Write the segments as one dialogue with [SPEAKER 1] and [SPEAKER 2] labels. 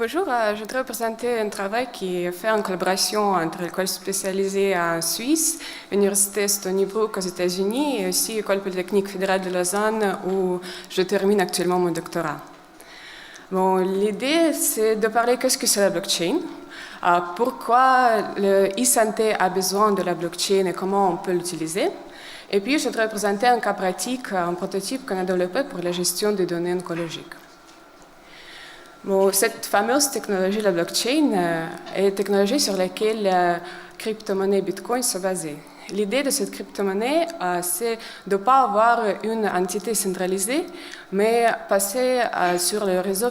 [SPEAKER 1] Bonjour, je voudrais vous présenter un travail qui est fait en collaboration entre l'école spécialisée en Suisse, l'université Stony Brook aux États-Unis et aussi l'école polytechnique fédérale de Lausanne où je termine actuellement mon doctorat. Bon, l'idée, c'est de parler qu'est-ce que c'est la blockchain, pourquoi le e-santé a besoin de la blockchain et comment on peut l'utiliser. Et puis, je voudrais présenter un cas pratique, un prototype qu'on a développé pour la gestion des données oncologiques. Bon, cette fameuse technologie, la blockchain, est une technologie sur laquelle la crypto-monnaie Bitcoin se basée. L'idée de cette crypto-monnaie, c'est de ne pas avoir une entité centralisée, mais passer sur le réseau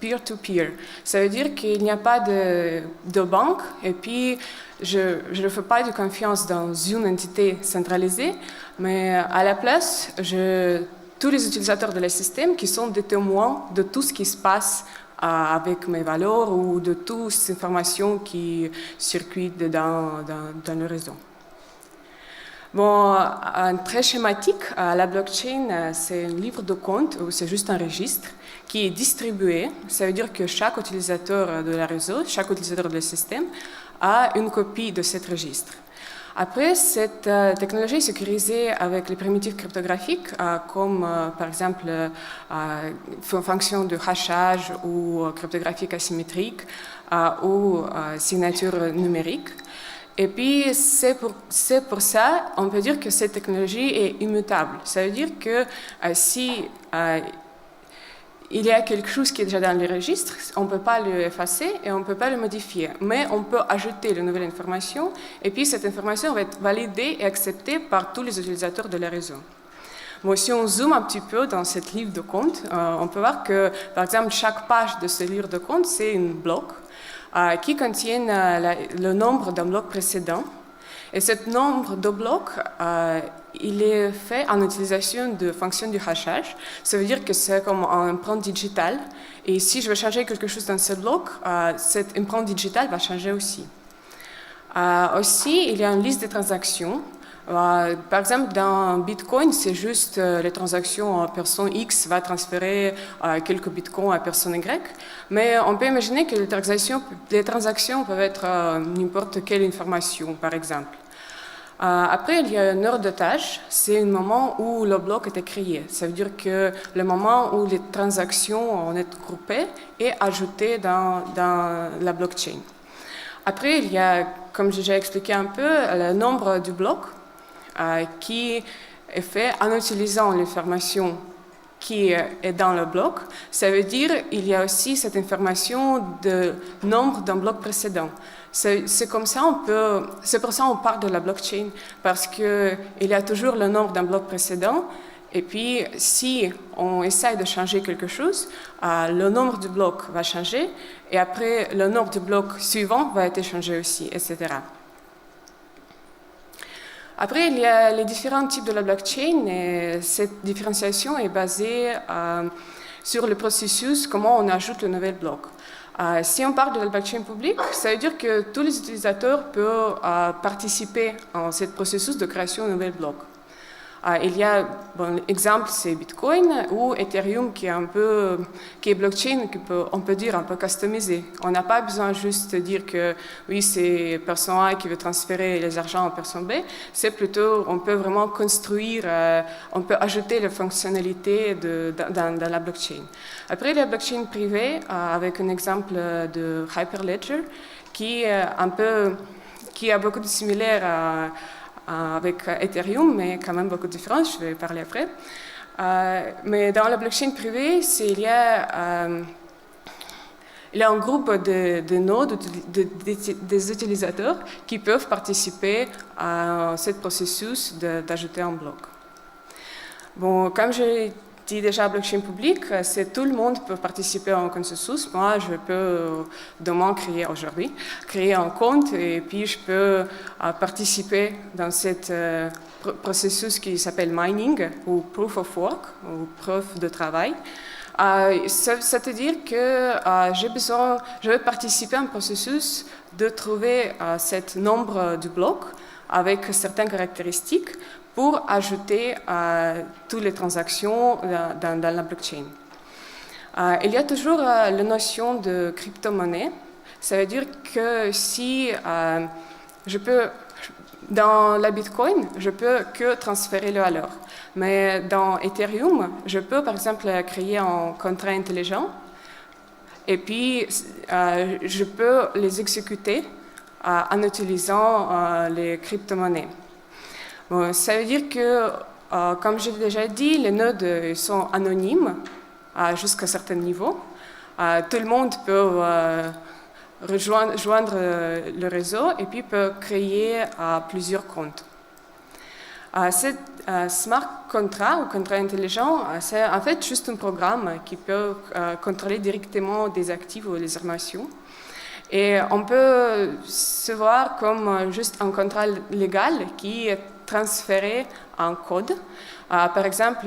[SPEAKER 1] peer-to-peer. Ça veut dire qu'il n'y a pas de banque, et puis je ne fais pas de confiance dans une entité centralisée, mais à la place, tous les utilisateurs de le système qui sont des témoins de tout ce qui se passe avec mes valeurs ou de toutes ces informations qui circulent dans le réseau. Bon, très schématique, la blockchain, c'est un livre de compte ou c'est juste un registre qui est distribué. Ça veut dire que chaque utilisateur de la réseau, chaque utilisateur du système a une copie de ce registre. Après, cette technologie est sécurisée avec les primitives cryptographiques, comme par exemple fonction de hachage ou cryptographique asymétrique ou signature numérique. Et puis, c'est pour ça, on peut dire que cette technologie est immutable. Ça veut dire que si il y a quelque chose qui est déjà dans le registre, on ne peut pas le effacer et on ne peut pas le modifier. Mais on peut ajouter de nouvelles informations et puis cette information va être validée et acceptée par tous les utilisateurs de la réseau. Bon, si on zoome un petit peu dans ce livre de compte, on peut voir que, par exemple, chaque page de ce livre de compte, c'est un bloc qui contient le nombre d'un bloc précédent. Et ce nombre de blocs, il est fait en utilisation de fonctions du hachage. Ça veut dire que c'est comme une empreinte digitale. Et si je veux changer quelque chose dans ce bloc, cette empreinte digitale va changer aussi. Aussi, il y a une liste de transactions. Par exemple, dans Bitcoin, c'est juste les transactions, personne X va transférer quelques bitcoins à personne Y. Mais on peut imaginer que les transactions peuvent être n'importe quelle information, par exemple. Après, il y a une heure de tâche, c'est le moment où le bloc est créé. Ça veut dire que le moment où les transactions ont été groupées et ajoutées dans la blockchain. Après, il y a, comme j'ai déjà expliqué un peu, le nombre du bloc qui est fait en utilisant l'information qui est dans le bloc. Ça veut dire qu'il y a aussi cette information de nombre d'un bloc précédent. C'est comme ça c'est pour ça qu'on parle de la blockchain, parce qu'il y a toujours le nombre d'un bloc précédent, et puis si on essaie de changer quelque chose, le nombre du bloc va changer, et après le nombre du bloc suivant va être changé aussi, etc. Après, il y a les différents types de la blockchain, et cette différenciation est basée sur le processus, comment on ajoute le nouvel bloc. Si on parle de la blockchain publique, ça veut dire que tous les utilisateurs peuvent participer à ce processus de création de nouvel bloc. Il y a, exemple, c'est Bitcoin ou Ethereum qui est blockchain, on peut dire un peu customisé. On n'a pas besoin juste de dire que oui, c'est personne A qui veut transférer les argents à personne B. C'est plutôt, on peut vraiment construire, on peut ajouter les fonctionnalités dans la blockchain. Après, il y a la blockchain privée avec un exemple de Hyperledger qui a beaucoup de similaires avec Ethereum, mais quand même beaucoup de différences, je vais parler après. Mais dans la blockchain privée, il y a un groupe de nodes, des utilisateurs qui peuvent participer à ce processus d'ajouter un bloc. Bon, comme j'ai dit déjà, blockchain publique, c'est tout le monde peut participer à un consensus. Moi, je peux demain créer un compte et puis je peux participer dans ce processus qui s'appelle mining ou proof of work ou preuve de travail. Ça veut dire que je vais participer à un processus de trouver ce nombre de blocs avec certaines caractéristiques pour ajouter toutes les transactions dans la blockchain. Il y a toujours la notion de crypto-monnaie. Ça veut dire que si je peux, dans la Bitcoin, je peux que transférer le valeur. Mais dans Ethereum, je peux par exemple créer un contrat intelligent et puis je peux les exécuter en utilisant les crypto-monnaies. Bon, ça veut dire que, comme j'ai déjà dit, les nodes sont anonymes jusqu'à un certain niveau. Tout le monde peut rejoindre le réseau et puis peut créer plusieurs comptes. Cette smart contract ou contrat intelligent, c'est en fait juste un programme qui peut contrôler directement des actifs ou des informations. Et on peut se voir comme juste un contrat légal qui est transféré en code. Par exemple,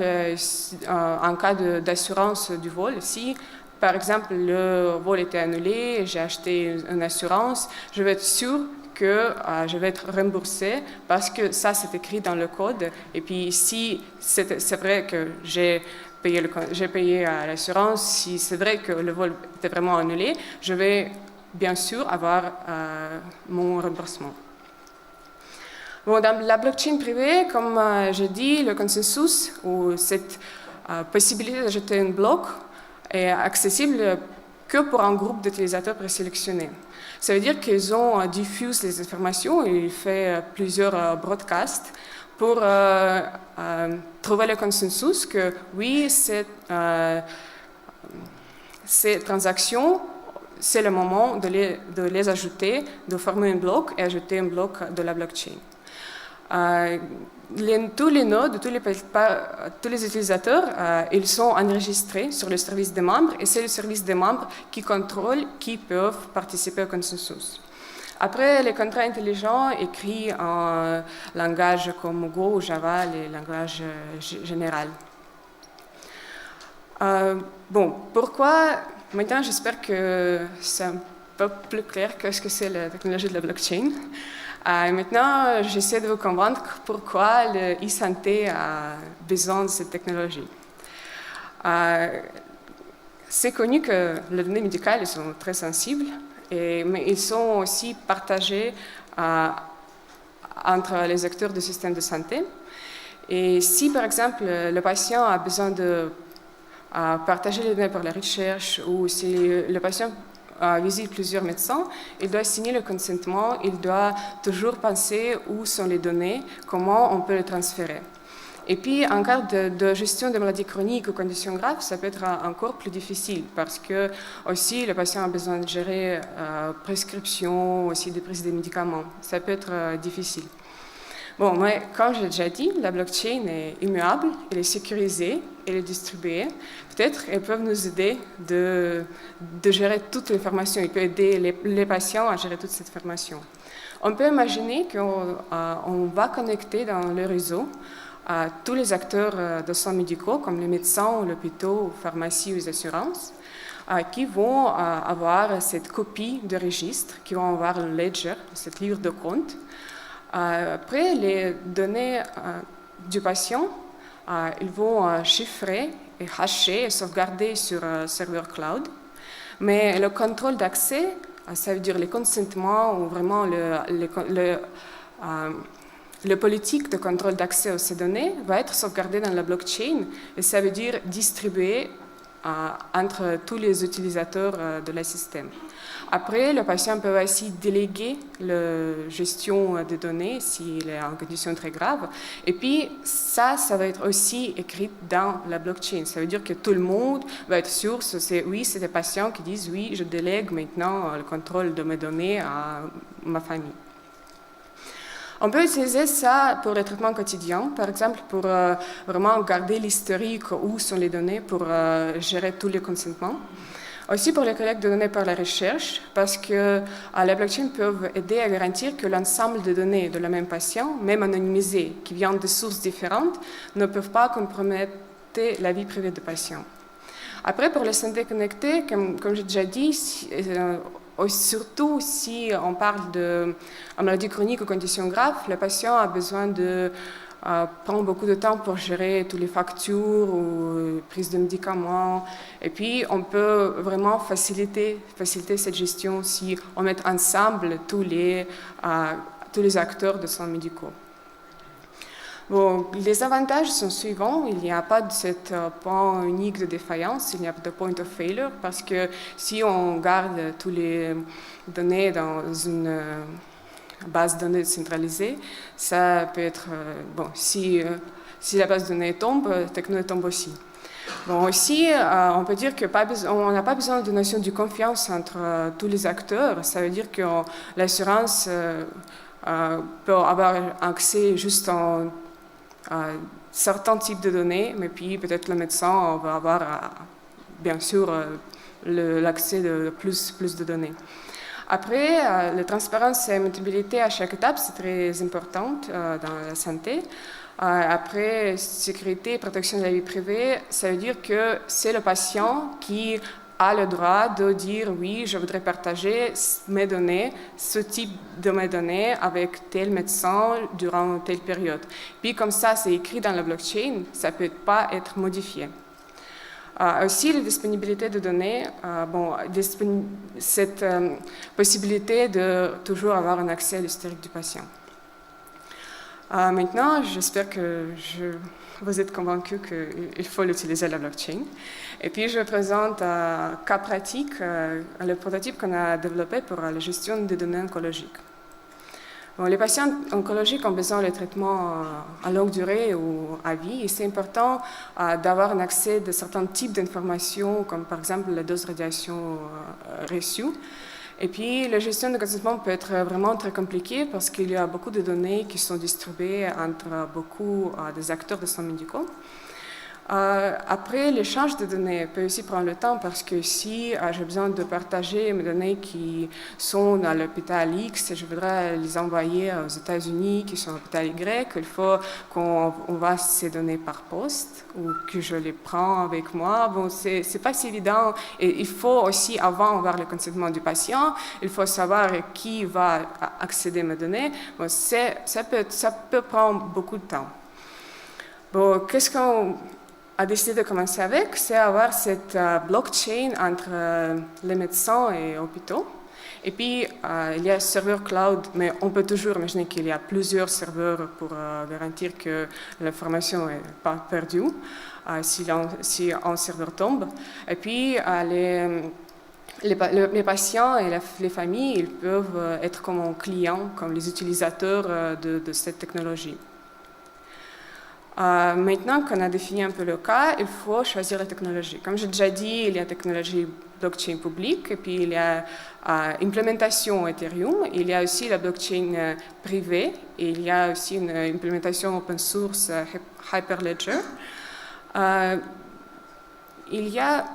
[SPEAKER 1] en cas d'assurance du vol, si par exemple le vol était annulé, j'ai acheté une assurance, je vais être sûr que je vais être remboursé parce que ça c'est écrit dans le code. Et puis si c'est vrai que j'ai payé l'assurance, si c'est vrai que le vol était vraiment annulé, je vais bien sûr avoir mon remboursement. Bon, dans la blockchain privée, comme j'ai dit, le consensus ou cette possibilité d'ajouter un bloc est accessible que pour un groupe d'utilisateurs présélectionnés. Ça veut dire qu'ils ont diffusé les informations et ils font plusieurs broadcasts pour trouver le consensus que oui, ces transactions, c'est le moment de les ajouter, de former un bloc et ajouter un bloc de la blockchain. Tous les nodes, tous les utilisateurs, ils sont enregistrés sur le service des membres et c'est le service des membres qui contrôle qui peuvent participer au consensus. Après, les contrats intelligents écrits en langage comme Go ou Java, les langages généraux. Bon, pourquoi? Maintenant, j'espère que c'est un peu plus clair qu'est-ce que c'est la technologie de la blockchain. Maintenant, j'essaie de vous convaincre pourquoi le e-santé a besoin de cette technologie. C'est connu que les données médicales sont très sensibles, mais ils sont aussi partagés entre les acteurs du système de santé. Et si, par exemple, le patient a besoin de partager les données pour la recherche ou si le patient visite plusieurs médecins, il doit signer le consentement, il doit toujours penser où sont les données, comment on peut les transférer. Et puis, en cas de gestion de maladies chroniques ou conditions graves, ça peut être encore plus difficile parce que aussi le patient a besoin de gérer prescription, aussi de prise des médicaments. Ça peut être difficile. Bon, mais comme j'ai déjà dit, la blockchain est immuable, elle est sécurisée, elle est distribuée. Peut-être elles peuvent nous aider de gérer toute l'information. Elle peut aider les patients à gérer toute cette information. On peut imaginer qu'on va connecter dans le réseau tous les acteurs de soins médicaux, comme les médecins, l'hôpital, les pharmacies ou les assurances, qui vont avoir cette copie de registre, qui vont avoir le ledger, cette livre de compte. Après, les données du patient, ils vont chiffrer et hasher et sauvegarder sur un serveur cloud. Mais le contrôle d'accès, ça veut dire les consentements ou vraiment le politique de contrôle d'accès à ces données va être sauvegardé dans la blockchain et ça veut dire distribué entre tous les utilisateurs de le système. Après, le patient peut aussi déléguer la gestion des données s'il est en condition très grave. Et puis, ça va être aussi écrit dans la blockchain. Ça veut dire que tout le monde va être sûr, c'est des patients qui disent oui, je délègue maintenant le contrôle de mes données à ma famille. On peut utiliser ça pour le traitement quotidien, par exemple pour vraiment garder l'historique où sont les données pour gérer tous les consentements. Aussi pour les collectes de données par la recherche, parce que les blockchains peuvent aider à garantir que l'ensemble de données de la même patient, même anonymisées, qui viennent de sources différentes, ne peuvent pas compromettre la vie privée du patient. Après, pour la santé connectée, comme j'ai déjà dit, surtout si on parle de maladie chronique ou conditions graves, le patient a besoin de prend beaucoup de temps pour gérer toutes les factures ou prise de médicaments. Et puis, on peut vraiment faciliter cette gestion si on met ensemble tous les acteurs de soins médicaux. Bon, les avantages sont suivants. Il n'y a pas de ce point unique de défaillance, il n'y a pas de point of failure, parce que si on garde toutes les données dans une base de données centralisée, ça peut être, bon, si la base de données tombe, Techno tombe aussi. Bon, aussi, on peut dire qu'on n'a pas besoin de notion de confiance entre tous les acteurs. Ça veut dire que l'assurance peut avoir accès juste à certains types de données, mais puis peut-être le médecin va avoir, bien sûr, l'accès de plus de données. Après, la transparence et la mutabilité à chaque étape, c'est très important dans la santé. Après, sécurité et protection de la vie privée, ça veut dire que c'est le patient qui a le droit de dire oui, je voudrais partager mes données, ce type de mes données avec tel médecin durant telle période. Puis comme ça, c'est écrit dans la blockchain, ça ne peut pas être modifié. Aussi, la disponibilité de données, cette possibilité de toujours avoir un accès à l'historique du patient. Maintenant, j'espère que vous êtes convaincus qu'il faut utiliser la blockchain. Et puis, je présente un cas pratique, le prototype qu'on a développé pour la gestion des données oncologiques. Bon, les patients oncologiques ont besoin de traitements à longue durée ou à vie, et c'est important d'avoir un accès de certains types d'informations, comme par exemple la dose de radiation reçue. Et puis, la gestion de consentement peut être vraiment très compliquée parce qu'il y a beaucoup de données qui sont distribuées entre beaucoup des acteurs de soins médicaux. Après, l'échange de données peut aussi prendre le temps parce que si j'ai besoin de partager mes données qui sont à l'hôpital X et je voudrais les envoyer aux États-Unis qui sont à l'hôpital Y, il faut qu'on envoie ces données par poste ou que je les prends avec moi. Bon, c'est pas si évident et il faut aussi, avant avoir le consentement du patient, il faut savoir qui va accéder à mes données. Bon, ça peut prendre beaucoup de temps. Bon, qu'est-ce qu'on a décidé de commencer avec, c'est avoir cette blockchain entre les médecins et les hôpitaux. Et puis, il y a un serveur cloud, mais on peut toujours imaginer qu'il y a plusieurs serveurs pour garantir que l'information n'est pas perdue si un serveur tombe. Et puis, les patients et les familles, ils peuvent être comme un client, comme les utilisateurs de cette technologie. Maintenant qu'on a défini un peu le cas, il faut choisir la technologie. Comme j'ai déjà dit, il y a la technologie blockchain publique, et puis il y a implémentation Ethereum, il y a aussi la blockchain privée, et il y a aussi une implémentation open source Hyperledger. Il y a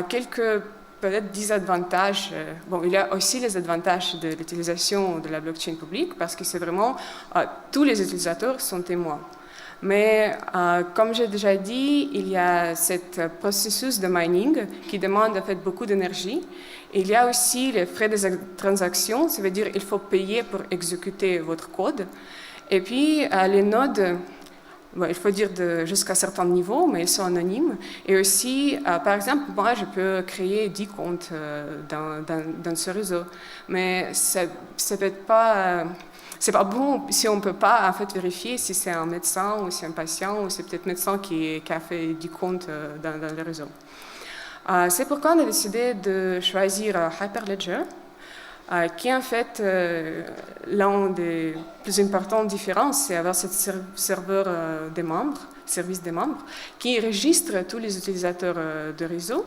[SPEAKER 1] quelques peut-être désavantages. Bon, il y a aussi les avantages de l'utilisation de la blockchain publique, parce que c'est vraiment, tous les utilisateurs sont témoins. Mais comme j'ai déjà dit, il y a ce processus de mining qui demande en fait beaucoup d'énergie. Il y a aussi les frais de transaction, ça veut dire qu'il faut payer pour exécuter votre code. Et puis les nodes, bon, il faut dire jusqu'à un certain niveau, mais ils sont anonymes. Et aussi, par exemple, moi, je peux créer 10 comptes dans ce réseau. Mais ça peut être pas... c'est pas bon si on ne peut pas en fait, vérifier si c'est un médecin ou si c'est un patient ou c'est peut-être un médecin qui a fait du compte dans le réseau. C'est pourquoi on a décidé de choisir Hyperledger, qui est en fait l'un des plus importantes différences, c'est avoir ce serveur des membres, service des membres, qui enregistre tous les utilisateurs de réseau,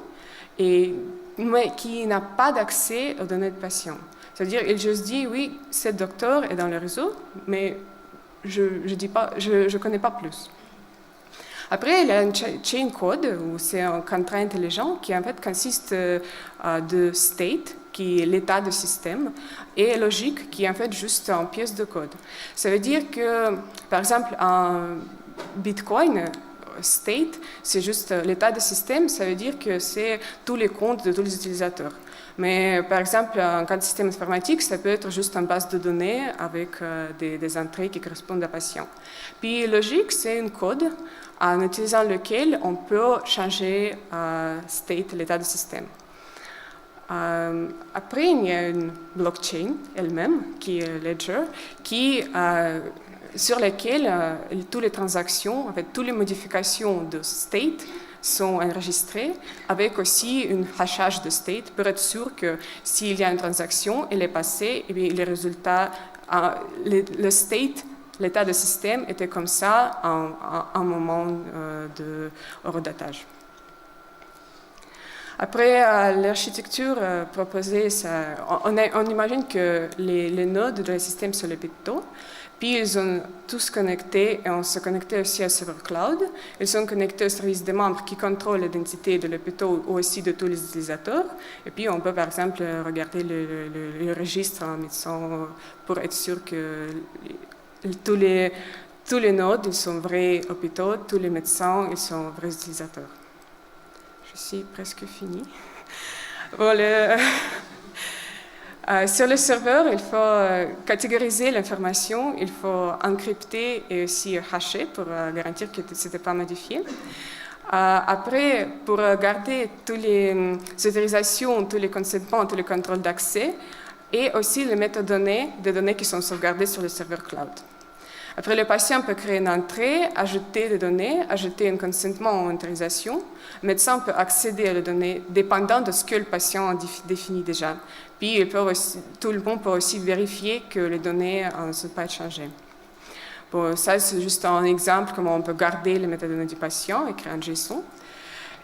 [SPEAKER 1] mais qui n'a pas d'accès aux données de patients. C'est-à-dire, il juste dit, oui, ce docteur est dans le réseau, mais je ne connais pas plus. Après, il y a un chain code, où c'est un contrat intelligent qui en fait consiste de state, qui est l'état du système, et logique, qui est en fait juste une pièce de code. Ça veut dire que, par exemple, un Bitcoin, state, c'est juste l'état du système, ça veut dire que c'est tous les comptes de tous les utilisateurs. Mais par exemple, en cas de système informatique, ça peut être juste une base de données avec des entrées qui correspondent à patient. Puis logique, c'est un code en utilisant lequel on peut changer state, l'état du système. Après, il y a une blockchain elle-même, qui est Ledger, sur laquelle toutes les transactions, en fait, toutes les modifications de state sont enregistrées, avec aussi un hashage de state pour être sûr que s'il y a une transaction, elle est passée, et bien les résultats, le state, l'état du système était comme ça en un moment de horodatage. Après, l'architecture proposée, on imagine que les nodes de système sont les pictos, puis ils sont tous connectés, et on se connecte aussi au serveur cloud. Ils sont connectés au service des membres qui contrôlent l'identité de l'hôpital ou aussi de tous les utilisateurs. Et puis, on peut par exemple regarder le registre en médecin pour être sûr que tous les nodes ils sont vrais hôpitaux, tous les médecins ils sont vrais utilisateurs. Je suis presque finie. Bon, sur le serveur, il faut catégoriser l'information, il faut encrypter et aussi hasher pour garantir que ce n'était pas modifié. Après, pour garder toutes les autorisations, tous les consentements, tous les contrôles d'accès, et aussi les métadonnées, des données qui sont sauvegardées sur le serveur cloud. Après, le patient peut créer une entrée, ajouter des données, ajouter un consentement ou une autorisation. Le médecin peut accéder à les données dépendant de ce que le patient a défini déjà. Puis, tout le monde peut aussi vérifier que les données ne sont pas changées. Bon, ça, c'est juste un exemple comment on peut garder les métadonnées du patient et créer un JSON.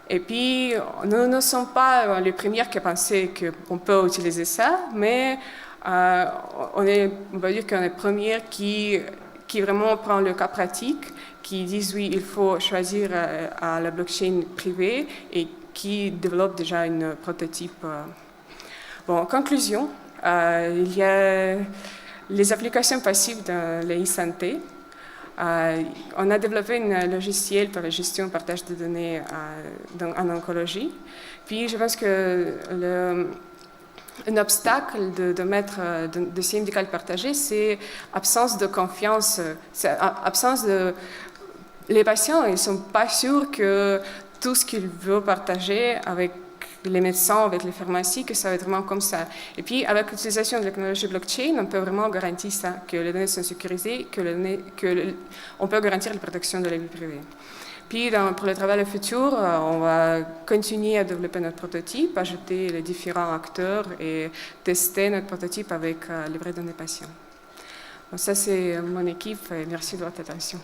[SPEAKER 1] Et puis, nous ne sommes pas les premiers qui pensaient qu'on peut utiliser ça, mais on va dire qu'on est les premiers qui vraiment prend le cas pratique, qui disent oui, il faut choisir à la blockchain privée et qui développe déjà un prototype. Bon, en conclusion, il y a les applications passives de l'e-santé. On a développé un logiciel pour la gestion et partage de données en oncologie. Puis je pense que un obstacle de mettre de dossier médical partagé, c'est l'absence de confiance, les patients, ils ne sont pas sûrs que tout ce qu'ils veulent partager avec les médecins, avec les pharmacies, que ça va être vraiment comme ça. Et puis, avec l'utilisation de la technologie blockchain, on peut vraiment garantir ça, que les données sont sécurisées, on peut garantir la protection de la vie privée. Puis, pour le travail futur, on va continuer à développer notre prototype, ajouter les différents acteurs et tester notre prototype avec les vraies données patients. Donc ça, c'est mon équipe et merci de votre attention.